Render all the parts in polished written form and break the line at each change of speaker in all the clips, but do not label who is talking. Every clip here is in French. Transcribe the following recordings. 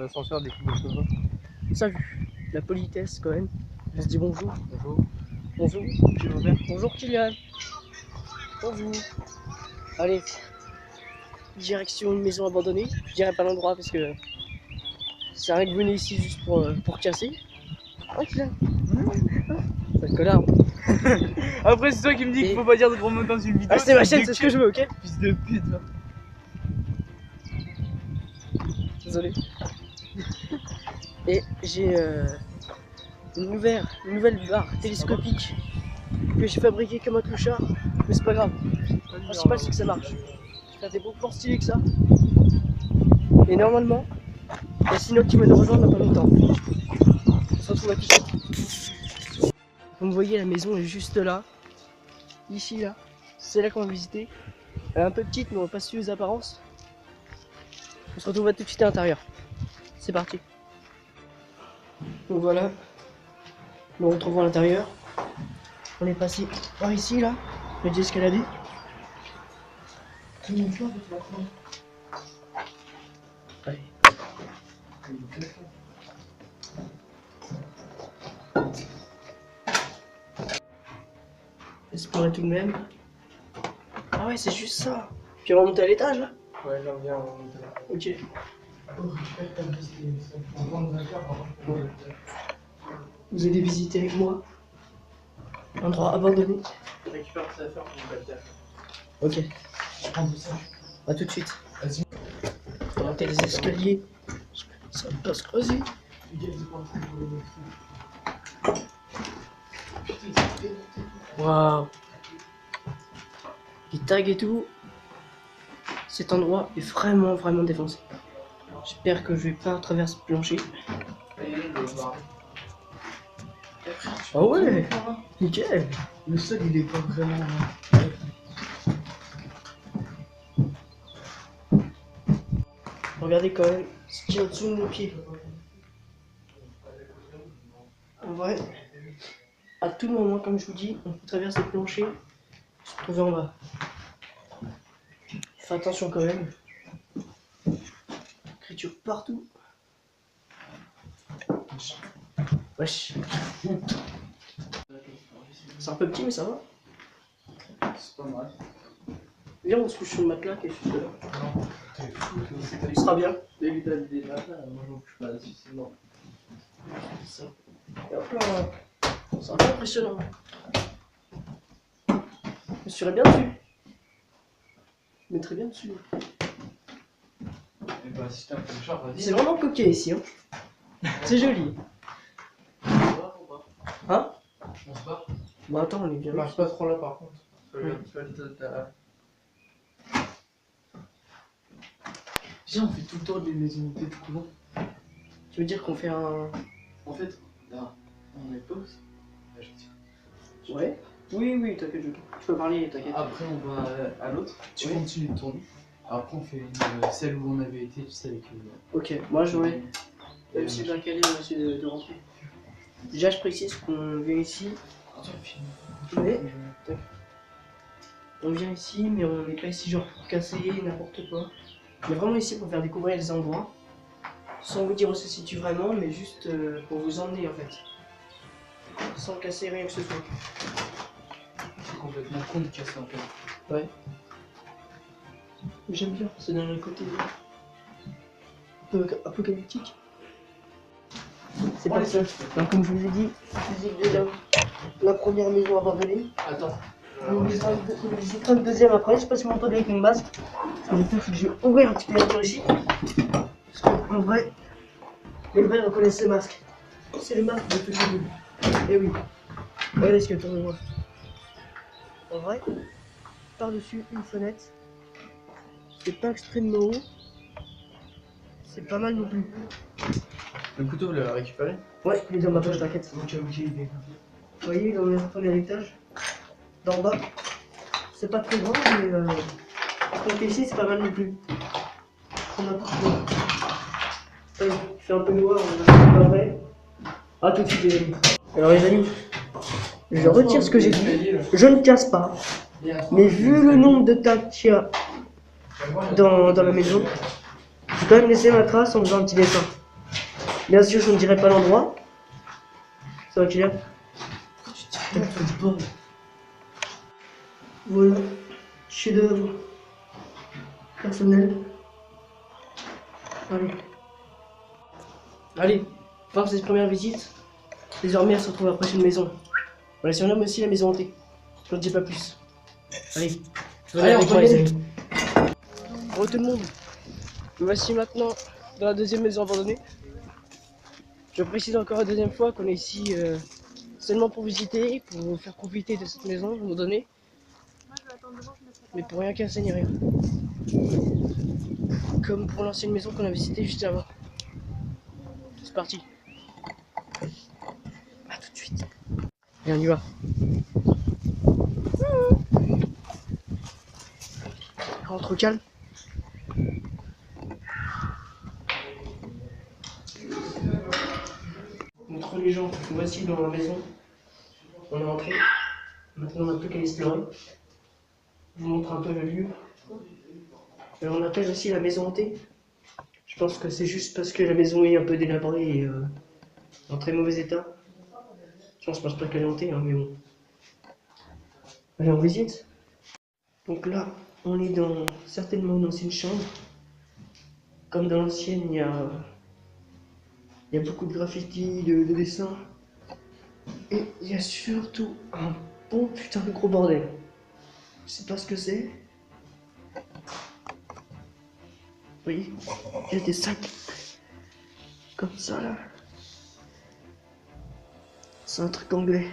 l'ascenseur dès qu'il bouge pas.
Salut, la politesse quand même. On se dit bonjour.
Bonjour.
Bonjour.
J'ai ouvert.
Bonjour Kylian. Bonjour. Allez, direction une maison abandonnée. Je dirais pas l'endroit parce que c'est vrai que vous venez ici juste pour casser. Oh Kylian. Sale connard.
Après, c'est toi qui me dis qu'il faut pas dire de gros mots dans une vidéo.
Ah, c'est ma chaîne, c'est ce que je veux, ok?
Fils de pute, là.
Désolé. Et j'ai une nouvelle barre télescopique que j'ai fabriquée comme un clochard, mais c'est pas grave. Le principal c'est que ça marche. Je vais faire des beaux plans stylés que ça. Et normalement, il y a Sino qui va nous rejoindre dans pas longtemps. On se retrouve à tout de suite. Comme vous voyez, la maison est juste là. Ici, là. C'est là qu'on va visiter. Elle est un peu petite, mais on va pas se fier aux apparences. On se retrouve à tout de suite à l'intérieur. C'est parti. Donc voilà, nous retrouvons à l'intérieur. On est passé par ici là, on a déjà escaladé. Allez. Explorer tout de même. Ah ouais, c'est juste ça. Puis on va monter à l'étage là.
Ouais, j'en viens, on monte là.
Ok. Vous allez visiter avec moi un endroit abandonné.
Récupère tes affaires pour le battre.
Ok,
Je prends tout ça.
à tout de suite.
Vas-y.
On va monter les escaliers. Ça va pas se creuser. Waouh. Les tags et tout. Cet endroit est vraiment défoncé. J'espère que je vais pas traverser le plancher. Ah ouais, nickel.
Le sol il est pas vraiment.
Regardez quand même ce qu'il y a au-dessous de nos pieds. En vrai, à tout moment, comme je vous dis, on peut traverser le plancher et se retrouver en bas. Fais attention quand même. Écriture partout. Wesh. C'est un peu petit mais ça va.
C'est pas mal.
Viens, on se couche sur le matelas qui est juste là.
Non, t'es fou,
Ce sera bien.
Dès que t'as des matelas, moi je m'en couche pas là-dessus, c'est mort.
Ça. Et hop là. C'est un peu impressionnant. Je me serais bien dessus. Je mettrais bien dessus.
Et bah si t'as un peu de char, vas-y.
C'est vraiment coquet ici. Hein. C'est joli.
On se barre ou pas?
Hein?
On se barre?
Bon attends, on est bien.
Marche pas trop là par contre.
Oui.
Viens, on fait tout le tour des maisons de couvent.
Tu veux dire qu'on fait un...
En fait, là, on est pause. Là, je dis.
Ouais. Oui, t'inquiète, tu peux parler, t'inquiète.
Après, on va à l'autre. Tu
Oui.
continues de tourner. Après, on fait celle où on avait été, tu sais, avec
Ok, moi j'aurais aussi bien calé aussi de rentrer. Déjà, je précise qu'on vient ici. Mais, on vient ici, mais on n'est pas ici genre pour casser n'importe quoi. On est vraiment ici pour faire découvrir les endroits. Sans vous dire où ça se situe vraiment, mais juste pour vous emmener en fait. Sans casser rien que ce soit.
C'est complètement con de casser un peu.
Ouais. J'aime bien, c'est dans le côté un peu apocalyptique. C'est pas ça. Donc, comme je vous ai dit, visite déjà la première maison abandonnée.
Attends.
On visitera une deuxième après. Je sais pas si vous m'entendez avec mon masque. Ce que je vais faire, c'est que je vais ouvrir un petit peu la tour ici. Parce qu'en vrai, les vrais reconnaissent le masque. C'est le masque de tout le monde. Eh oui. Regardez ce qu'il y a autour de moi. En vrai, par-dessus une fenêtre. C'est pas extrêmement haut. C'est pas mal non plus.
Le couteau, vous l'avez récupéré?
Ouais, il est dans ma poche, t'inquiète.
Ok, il est.
Vous voyez, on est retourné à l'étage. D'en bas. C'est pas très grand, mais donc ici, c'est pas mal non plus. On a pas il fait un peu noir, on a pas vrai. Ah, tout de suite, les amis. Alors, les amis, je retire ce que j'ai dit. Je ne casse pas. Mais vu le nombre de tags qu'il y a dans la maison, j'ai quand même laissé ma trace en faisant un petit dessin. Bien sûr, je ne dirai pas l'endroit. Ça va, Kylian? Voilà, chef-d'œuvre personnel. Allez, fin de cette première visite. Désormais, elle se retrouve à la prochaine maison. On la surnomme aussi la maison hantée. Je n'en dis pas plus. Allez, venez avec moi, les amis. Bonjour tout le monde. Me voici maintenant dans la deuxième maison abandonnée. Je précise encore une deuxième fois qu'on est ici seulement pour visiter, pour vous faire profiter de cette maison à un moment donné. Mais pour rien casser ni rien. Comme pour l'ancienne maison qu'on a visitée juste avant. C'est parti. A tout de suite. Et on y va. Rentre au calme. Montre les gens. Voici dans la maison. On est entré. Maintenant on n'a plus qu'à explorer. Je vous montre un peu le lieu. On appelle aussi la maison hantée. Je pense que c'est juste parce que la maison est un peu délabrée et en très mauvais état. Je pense pas qu'elle est hantée, hein, mais bon. Allez, on visite. Donc là, on est certainement dans une chambre. Comme dans l'ancienne, il y a beaucoup de graffitis, de dessins. Et il y a surtout un bon putain de gros bordel. Je sais pas ce que c'est. Vous voyez, il y a des sacs comme ça là. C'est un truc anglais.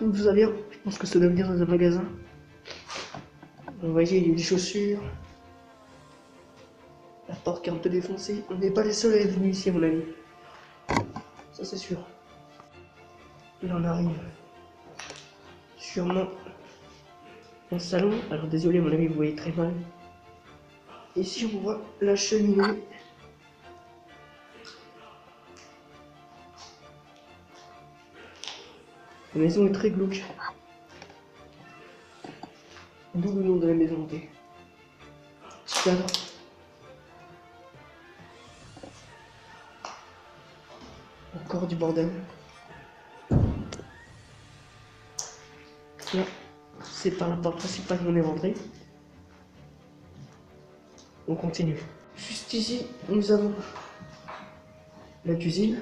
D'où ça vient? Je pense que ça doit venir dans un magasin. Vous voyez, il y a des chaussures. La porte qui est un peu défoncée. On n'est pas les seuls à être venus ici à mon avis. Ça c'est sûr. Là on arrive sûrement dans le salon. Alors désolé à mon avis, vous voyez très mal. Ici on voit la cheminée. La maison est très glauque. D'où le nom de la maison hantée. Petit cadre. Encore du bordel. Là, c'est par la porte principale qu'on est rentré. On continue. Juste ici, nous avons la cuisine.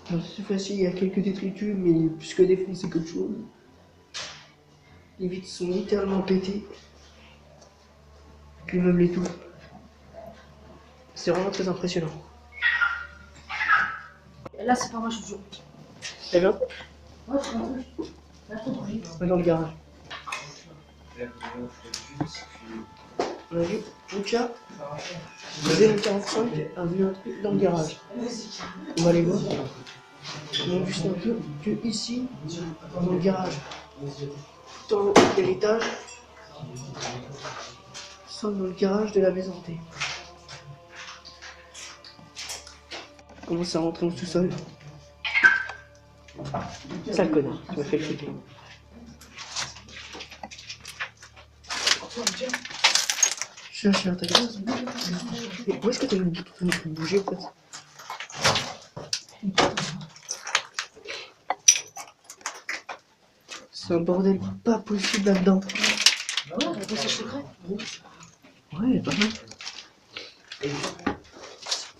Cette fois-ci, il y a quelques détritus, mais plus que défoncés qu'autre chose. Les vitres sont littéralement pétées. Les meubles et tout. C'est vraiment très impressionnant.
Là, c'est pas moi, je te jure.
T'as bien?
Ouais, c'est un truc. Là, je te jure.
On est dans le garage. On a vu Luca, le 45 a vu un truc dans le garage. On va aller voir. On a vu un peu que ici, dans le garage, dans l'héritage, sommes dans le garage de la maison hantée. On commence à rentrer au sous-sol. Sale connard, tu m'as fait flipper. Je suis à ta gueule. Mais où est-ce que t'as une bouger en fait? C'est un bordel pas possible là-dedans.
Bah ouais, la passage secret.
Ouais, pas mal.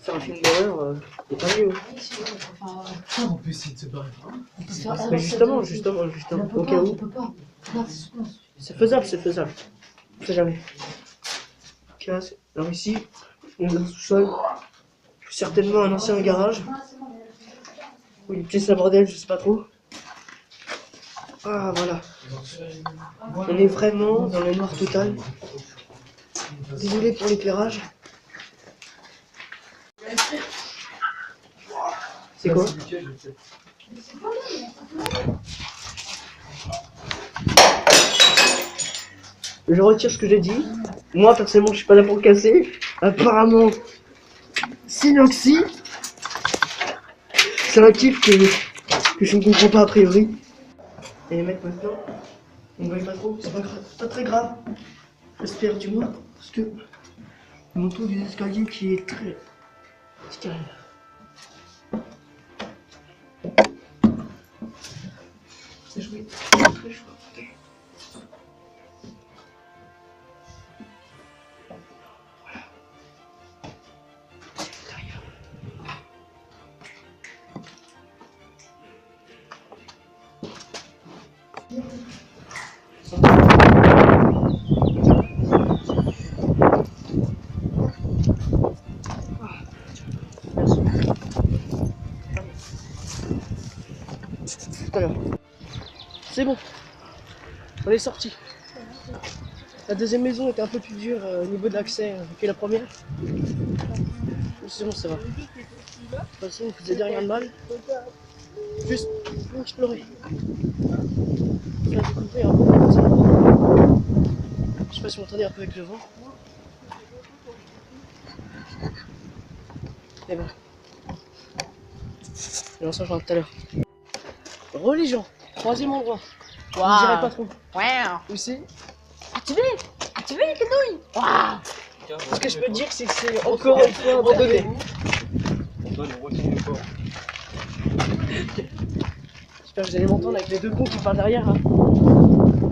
Faire un film d'horreur, c'est pas mieux.
On peut essayer de se barrer par là.
Mais justement, au cas où. C'est faisable, c'est faisable. On sait jamais. Casse. Alors ici, on est dans le sous-sol. Certainement un ancien garage. Ou une pièce à bordel, je sais pas trop. Ah voilà. On est vraiment dans le noir total. Désolé pour l'éclairage. C'est quoi? Je retire ce que j'ai dit. Moi personnellement je suis pas là pour le casser. Apparemment Synoxy, c'est un kiff que je ne comprends pas a priori. Et les mecs maintenant, on ne voit pas trop, c'est pas très grave. J'espère du moins, parce que Montons des escaliers qui est très carré. C'est joué très chaud. C'est bon, on est sorti. La deuxième maison était un peu plus dure au niveau de l'accès que la première. C'est bon, ça va. De toute façon, on faisait rien de mal. Juste pour explorer. Faire découvrir un peu comme ça. Je sais pas si vous m'entendez un peu avec le vent. Mais bon. Et on se rejoint tout à l'heure. Religion, troisième endroit. Je ne dirais pas trop. Où c'est?
Tu veux les quenouilles? Waouh!
Ce que je peux te dire, c'est que c'est encore une fois abandonné. J'espère que vous allez m'entendre avec les deux cons qui parlent derrière. Hein.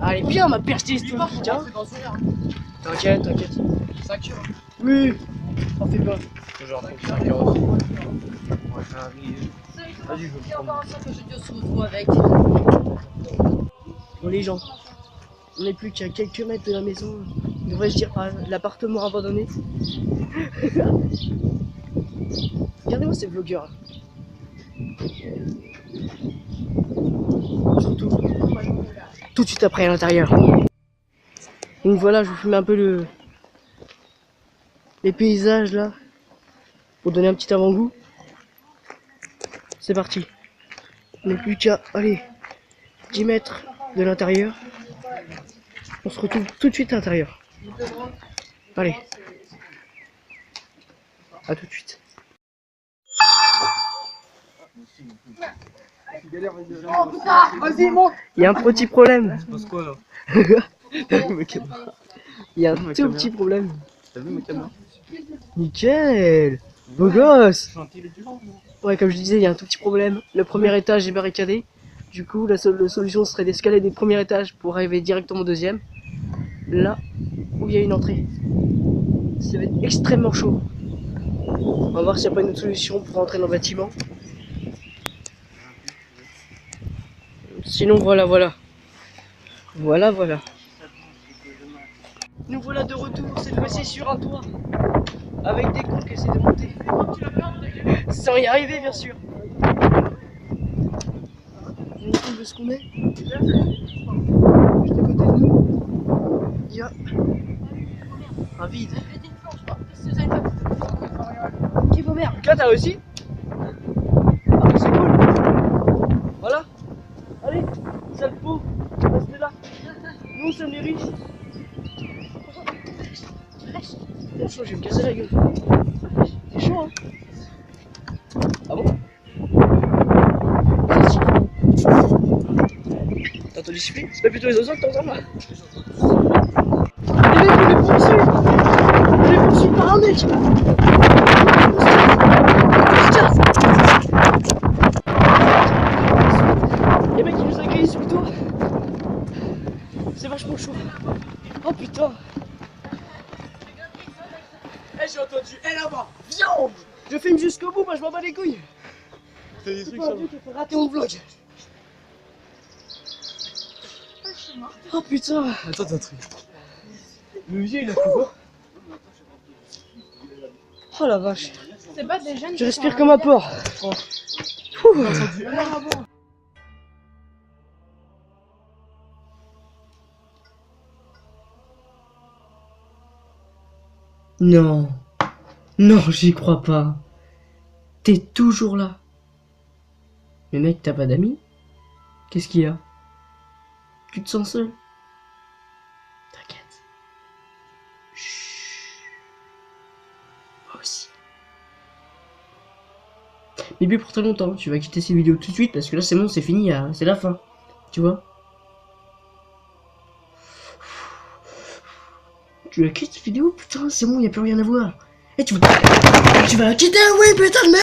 Allez, viens, ma perche téléphonique. Hein. T'inquiète, t'inquiète.
5 euros.
Oui, t'en fais pas.
Genre 5 euros.
Vas-y, je vais encore un que je te retrouve avec.
Bon, les gens, on n'est plus qu'à quelques mètres de la maison. Devrais-je dire l'appartement abandonné. Regardez-moi ces vlogueurs. Surtout tout de suite après à l'intérieur. Donc voilà, je vous filme un peu les paysages là pour donner un petit avant-goût. C'est parti. On n'est plus qu'à, allez, 10 mètres de l'intérieur. On se retrouve tout de suite à l'intérieur. Allez. À tout de suite. Il y a un petit problème. Il y a un tout petit problème.
T'as vu ma caméra?
Nickel. Beau gosse. Ouais, comme je disais, il y a un tout petit problème. Le premier étage est barricadé. Du coup, la seule solution serait d'escalader des premiers étages pour arriver directement au deuxième. Là où il y a une entrée. Ça va être extrêmement chaud. On va voir s'il n'y a pas une autre solution pour rentrer dans le bâtiment. Sinon, voilà. Voilà. Nous voilà de retour, cette fois-ci sur un toit. Avec des cons qui essaient de monter. Sans y arriver, bien sûr. On compte de ce qu'on est. Juste à côté de nous, il y a un vide.
Qui vaut merde?
Donc là, t'as réussi? Ah, c'est cool. Voilà. Allez, sale peau, restez là. Nous, sommes les riches. C'est chaud, je vais me casser la gueule. C'est chaud, hein? Ah bon? T'as entendu siffler? C'est pas plutôt les oiseaux que t'entends là? Les mecs, il est poursuivi! Il est poursuivi par un mec! Les mecs, ils nous accueillent sous le toit! C'est vachement chaud! Oh putain! Eh, j'ai entendu, là-bas! Viande! Je filme jusqu'au bout, moi je m'en bats les couilles! C'est pas un dieu qui a fait rater mon vlog! Oh putain!
Attends, t'as un truc. Le musée il a fait quoi?
Oh la vache!
C'est pas des jeunes.
Je respire comme un porc! Non! Non, j'y crois pas! T'es toujours là! Mais mec, t'as pas d'amis? Qu'est-ce qu'il y a? Tu te sens seul? T'inquiète. Chut. Moi aussi. Mais plus pour très longtemps, tu vas quitter ces vidéos tout de suite parce que là c'est bon, c'est fini, c'est la fin. Tu vois? Tu la quittes cette vidéo, putain, c'est bon, y a plus rien à voir. Eh, tu vas la quitter, oui, putain de merde!